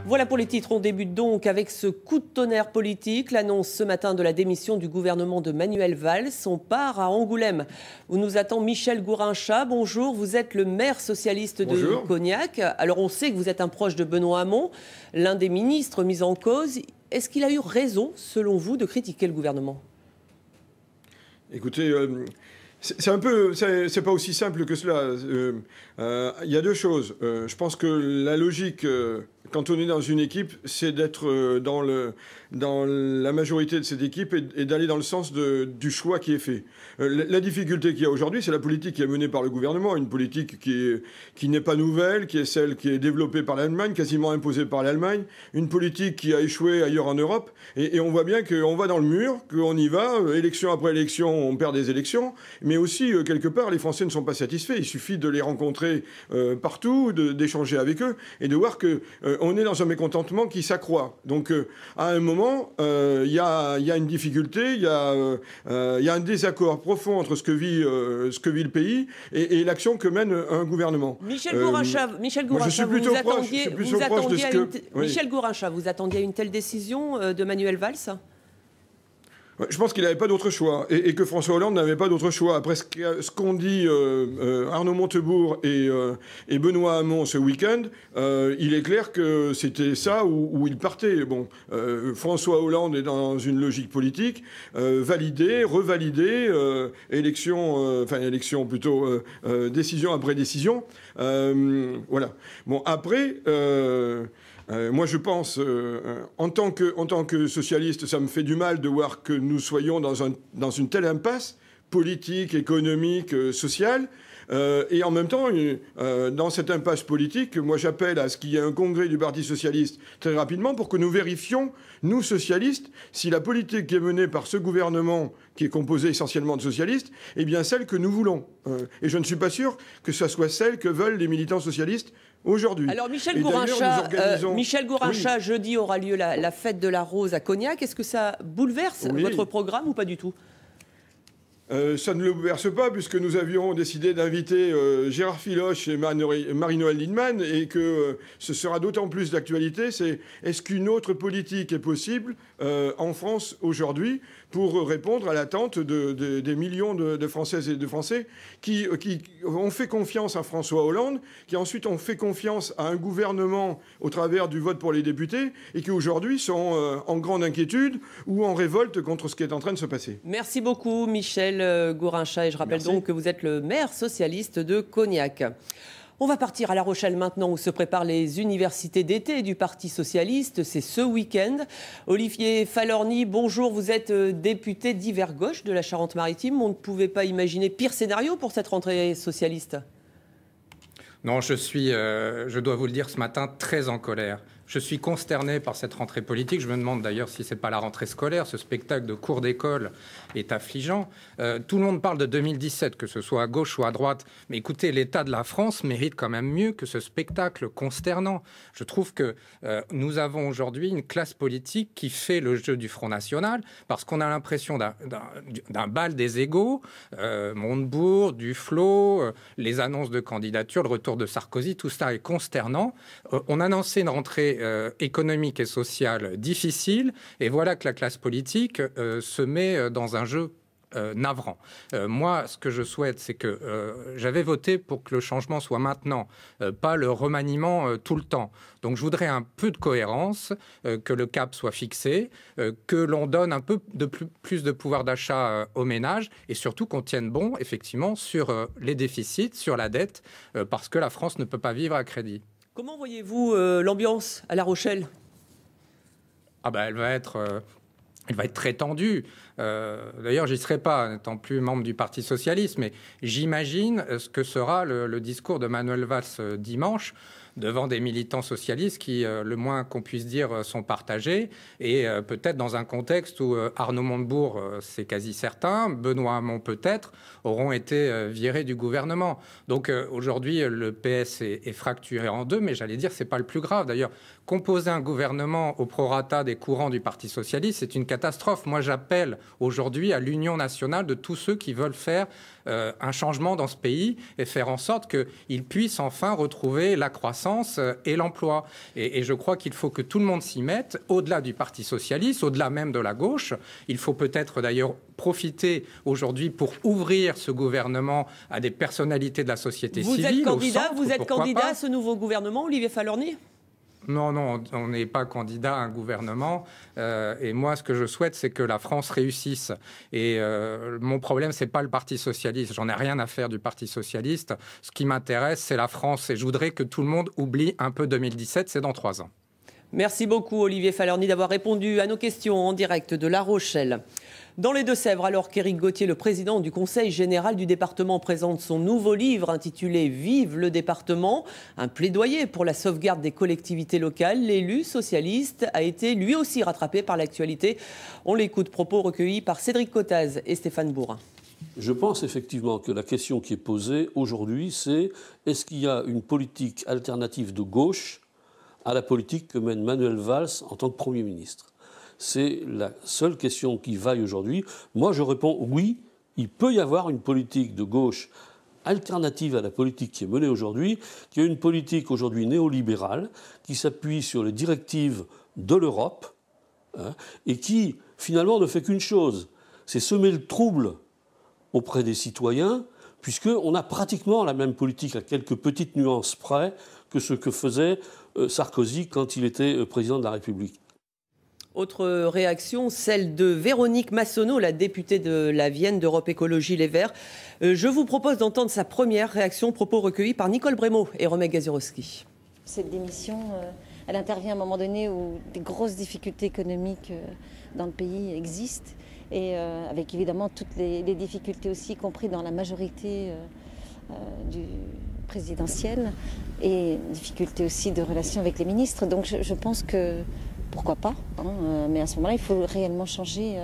Voilà pour les titres. On débute donc avec ce coup de tonnerre politique, l'annonce ce matin de la démission du gouvernement de Manuel Valls. On part à Angoulême où nous attend Michel Gourinchas. Bonjour, vous êtes le maire socialiste de Cognac. Alors on sait que vous êtes un proche de Benoît Hamon, l'un des ministres mis en cause. Est-ce qu'il a eu raison, selon vous, de critiquer le gouvernement ? Écoutez, c'est pas aussi simple que cela. Il y a deux choses. Je pense que la logique, quand on est dans une équipe, c'est d'être dans la majorité de cette équipe et d'aller dans le sens du choix qui est fait. La difficulté qu'il y a aujourd'hui, c'est la politique qui est menée par le gouvernement, une politique qui n'est pas nouvelle, qui est celle qui est développée par l'Allemagne, quasiment imposée par l'Allemagne, une politique qui a échoué ailleurs en Europe, et on voit bien qu'on va dans le mur, qu'on y va, élection après élection, on perd des élections, mais aussi, quelque part, les Français ne sont pas satisfaits. Il suffit de les rencontrer partout, d'échanger avec eux, et de voir qu'on est dans un mécontentement qui s'accroît. Donc, à un moment, il y a une difficulté, il y a un désaccord profond entre ce que vit le pays et l'action que mène un gouvernement. Michel Gourinchas, vous attendiez à une telle décision de Manuel Valls ? Je pense qu'il n'avait pas d'autre choix et que François Hollande n'avait pas d'autre choix. Après ce qu'ont dit Arnaud Montebourg et Benoît Hamon ce week-end, il est clair que c'était ça où il partait. Bon, François Hollande est dans une logique politique, valider, revalider, décision après décision. Voilà. Bon, après... moi, je pense, en tant que socialiste, ça me fait du mal de voir que nous soyons dans une telle impasse politique, économique, sociale. Et en même temps, dans cette impasse politique, moi j'appelle à ce qu'il y ait un congrès du Parti socialiste très rapidement pour que nous vérifions, nous socialistes, si la politique qui est menée par ce gouvernement, qui est composé essentiellement de socialistes, est bien celle que nous voulons. Et je ne suis pas sûr que ce soit celle que veulent les militants socialistes aujourd'hui. Alors Michel Gourinchas, jeudi aura lieu la fête de la Rose à Cognac. Est-ce que ça bouleverse votre programme ou pas du tout ? Ça ne le bouleverse pas, puisque nous avions décidé d'inviter Gérard Filoche et Marie-Noëlle Lienemann, et que ce sera d'autant plus d'actualité. Est-ce qu'une autre politique est possible en France aujourd'hui pour répondre à l'attente des millions de Françaises et de Français qui ont fait confiance à François Hollande, qui ensuite ont fait confiance à un gouvernement au travers du vote pour les députés, et qui aujourd'hui sont en grande inquiétude ou en révolte contre ce qui est en train de se passer. Merci beaucoup Michel Gourinchas, et je rappelle donc que vous êtes le maire socialiste de Cognac. On va partir à La Rochelle maintenant, où se préparent les universités d'été du Parti socialiste. C'est ce week-end. Olivier Falorni, bonjour. Vous êtes député d'hiver gauche de la Charente-Maritime. On ne pouvait pas imaginer pire scénario pour cette rentrée socialiste. Non, je dois vous le dire ce matin, très en colère. Je suis consterné par cette rentrée politique. Je me demande d'ailleurs si ce n'est pas la rentrée scolaire. Ce spectacle de cours d'école est affligeant. Tout le monde parle de 2017, que ce soit à gauche ou à droite. Mais écoutez, l'état de la France mérite quand même mieux que ce spectacle consternant. Je trouve que nous avons aujourd'hui une classe politique qui fait le jeu du Front National, parce qu'on a l'impression d'un bal des égaux. Montebourg, Duflot, les annonces de candidature, le retour de Sarkozy, tout ça est consternant. On annonçait une rentrée économique et sociale difficile, et voilà que la classe politique se met dans un jeu navrant. Moi, ce que je souhaite, c'est que j'avais voté pour que le changement soit maintenant, pas le remaniement tout le temps. Donc je voudrais un peu de cohérence, que le cap soit fixé, que l'on donne un peu plus de pouvoir d'achat aux ménages, et surtout qu'on tienne bon, effectivement, sur les déficits, sur la dette, parce que la France ne peut pas vivre à crédit. Comment voyez-vous l'ambiance à La Rochelle ? Elle va être très tendue. D'ailleurs, j'y serai pas, n'étant plus membre du Parti socialiste, mais j'imagine ce que sera le discours de Manuel Valls dimanche devant des militants socialistes qui, le moins qu'on puisse dire, sont partagés, et peut-être dans un contexte où Arnaud Montebourg, c'est quasi certain, Benoît Hamon peut-être, auront été virés du gouvernement. Donc aujourd'hui, le PS est fracturé en deux, mais j'allais dire, c'est pas le plus grave. D'ailleurs, composer un gouvernement au prorata des courants du Parti socialiste, c'est une catastrophe. Moi, j'appelle aujourd'hui à l'union nationale de tous ceux qui veulent faire un changement dans ce pays et faire en sorte qu'il puisse enfin retrouver la croissance et l'emploi. Et je crois qu'il faut que tout le monde s'y mette, au-delà du Parti socialiste, au-delà même de la gauche. Il faut peut-être d'ailleurs profiter aujourd'hui pour ouvrir ce gouvernement à des personnalités de la société civile. Vous êtes candidat à ce nouveau gouvernement, Olivier Falorni ? Non, on n'est pas candidat à un gouvernement. Et moi, ce que je souhaite, c'est que la France réussisse. Et mon problème, c'est pas le Parti socialiste. J'en ai rien à faire du Parti socialiste. Ce qui m'intéresse, c'est la France. Et je voudrais que tout le monde oublie un peu 2017. C'est dans 3 ans. Merci beaucoup, Olivier Falorni, d'avoir répondu à nos questions en direct de La Rochelle. Dans les Deux-Sèvres, alors qu'Éric Gauthier, le président du Conseil général du département, présente son nouveau livre intitulé « Vive le département », un plaidoyer pour la sauvegarde des collectivités locales, l'élu socialiste a été lui aussi rattrapé par l'actualité. On l'écoute, propos recueillis par Cédric Cottaz et Stéphane Bourin. Je pense effectivement que la question qui est posée aujourd'hui, c'est est-ce qu'il y a une politique alternative de gauche à la politique que mène Manuel Valls en tant que Premier ministre? C'est la seule question qui vaille aujourd'hui. Moi, je réponds oui, il peut y avoir une politique de gauche alternative à la politique qui est menée aujourd'hui, qui est une politique aujourd'hui néolibérale, qui s'appuie sur les directives de l'Europe, et qui, finalement, ne fait qu'une chose, c'est semer le trouble auprès des citoyens, puisqu'on a pratiquement la même politique, à quelques petites nuances près, que ce que faisait Sarkozy quand il était président de la République. Autre réaction, celle de Véronique Massonneau, la députée de la Vienne d'Europe Écologie Les Verts. Je vous propose d'entendre sa première réaction, propos recueillis par Nicole Brémaud et Romek Gazurowski. Cette démission, elle intervient à un moment donné où des grosses difficultés économiques dans le pays existent, et avec évidemment toutes les difficultés aussi, y compris dans la majorité du présidentiel, et difficultés aussi de relations avec les ministres. Donc je pense que pourquoi pas, mais à ce moment-là, il faut réellement changer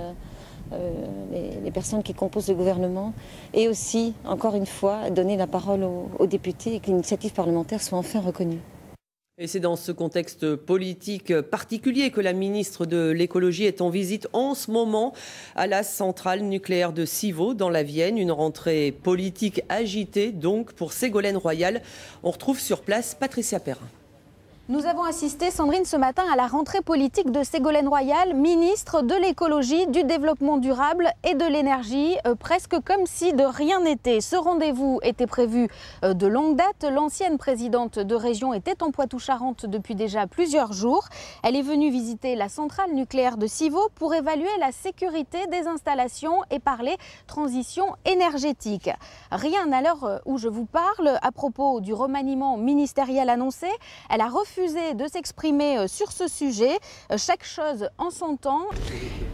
les personnes qui composent le gouvernement, et aussi, encore une fois, donner la parole aux députés et que l'initiative parlementaire soit enfin reconnue. Et c'est dans ce contexte politique particulier que la ministre de l'écologie est en visite en ce moment à la centrale nucléaire de Civaux dans la Vienne. Une rentrée politique agitée donc pour Ségolène Royal. On retrouve sur place Patricia Perrin. Nous avons assisté, Sandrine, ce matin à la rentrée politique de Ségolène Royal, ministre de l'écologie, du développement durable et de l'énergie, presque comme si de rien n'était. Ce rendez-vous était prévu de longue date. L'ancienne présidente de région était en Poitou-Charentes depuis déjà plusieurs jours. Elle est venue visiter la centrale nucléaire de Civaux pour évaluer la sécurité des installations et parler transition énergétique. Rien à l'heure où je vous parle à propos du remaniement ministériel annoncé. Elle a refusé de s'exprimer sur ce sujet, chaque chose en son temps.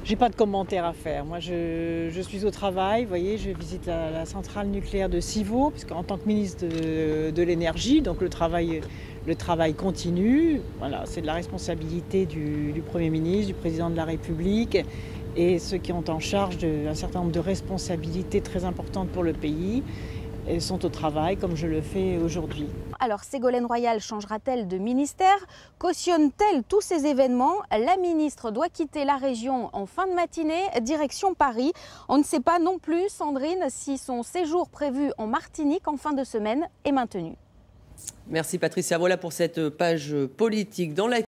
J'ai pas de commentaire à faire. Moi, je suis au travail, vous voyez, je visite la centrale nucléaire de Civaux, puisqu'en tant que ministre de l'énergie, donc le travail continue. Voilà, c'est de la responsabilité du Premier ministre, du Président de la République, et ceux qui ont en charge d'un certain nombre de responsabilités très importantes pour le pays. Elles sont au travail, comme je le fais aujourd'hui. Alors, Ségolène Royal changera-t-elle de ministère? Cautionne-t-elle tous ces événements? La ministre doit quitter la région en fin de matinée, direction Paris. On ne sait pas non plus, Sandrine, si son séjour prévu en Martinique en fin de semaine est maintenu. Merci Patricia. Voilà pour cette page politique. Dans la